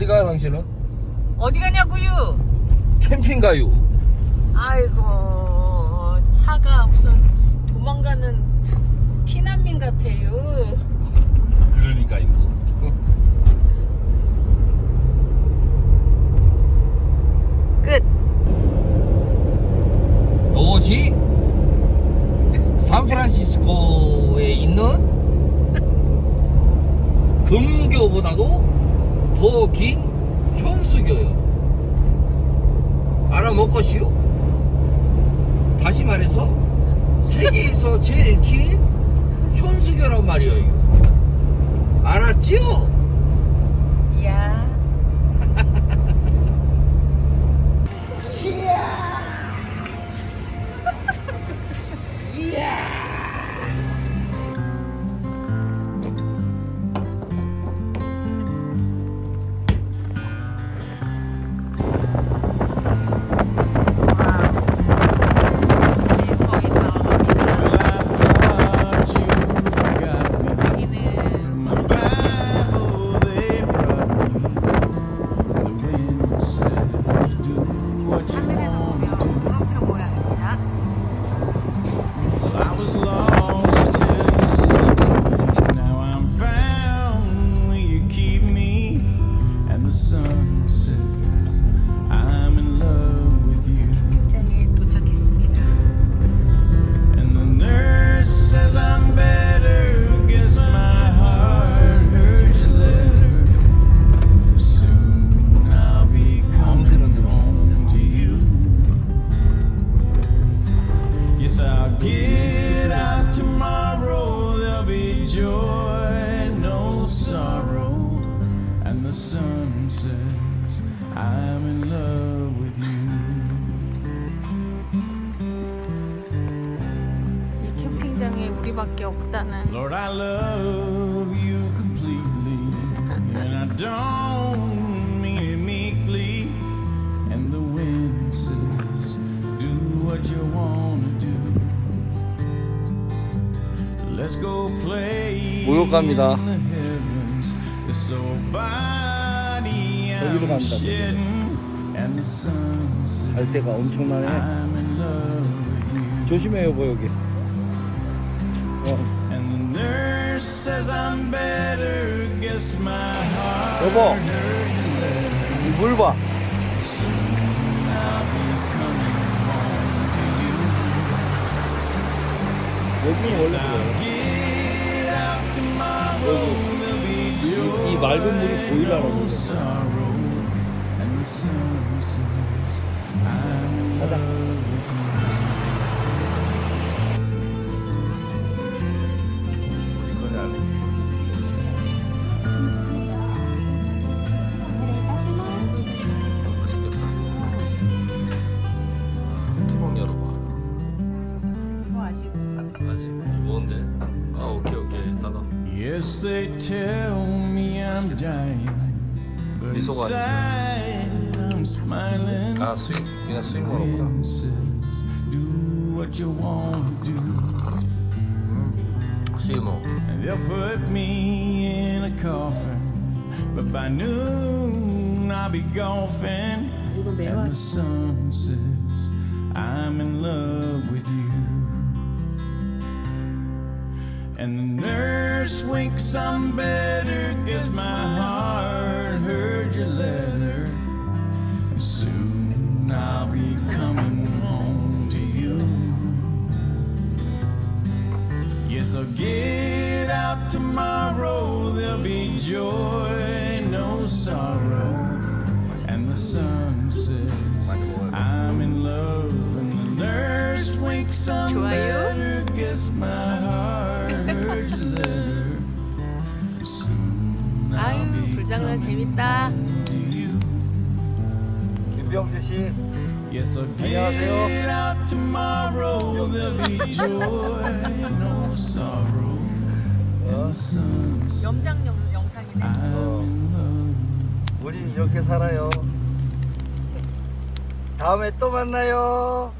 가 당신은? 어디 가냐고요? 캠핑 가요. 아이고 차가 무슨 도망가는 피난민 같아요. 그러니까요. 끝. 이것이 샌프란시스코에 있는 금교보다도 더 긴 현수교요. 알아먹겠슈? 다시 말해서 세계에서 제일 긴 현수교란 말이에요. 알았지요? 이야. Get out tomorrow, there'll be joy, no sorrow. And the sun says, I'm in love with you. 이 캠핑장에 우리밖에 없다는. Lord, I love you completely, and I don't mean it meekly. And the wind says, do what you wanna do. Let's go play 목욕갑니다. in the heavens. So body 저기로 I'm 간다. shedding, and the sun says, 갈 데가 엄청나네. I'm in love with you. 조심해 여보 여기. And the nurse says I'm better. Guess my heart 여보, 이 물 봐. I'll be coming home to you. 여기는 원래 그래. Get out tomorrow, there'll be joy, 이 맑은 물이 보이려고 no sorrow. And the sun says I'm in 가자. love with you. 이건 아니지. 맛있겠다. 투렁 열어봐. 이거 아직 아직 뭔데? 아 오케이 닫아. Yes, they tell me I'm dying, but 미소가 inside I'm smiling. 아 스윙 그냥 스윙 먹었구나. Wind says, do what you want to do. 스윙 먹어. And they'll put me in a coffin, but by noon I'll be golfing. 이거 And 매워. the sun says, I'm in love with you. And the nurse winks, I'm better. Guess my heart heard your letter. And soon I'll be coming home to you. Yes, I'll get out tomorrow. There'll be joy, no sorrow. And the sun says, I'm in love. And the nurse winks, I'm 좋아요? better. Guess my heart heard your letter. Soon I'll 아유 be 불장난 coming 재밌다. to you. 김병주 씨. Yes, I'll 안녕하세요. get out tomorrow. There'll be joy, no sorrow. And the sun says, 염장 영상이네. I'm in love. 우린 이렇게 살아요. 다음에 또 만나요.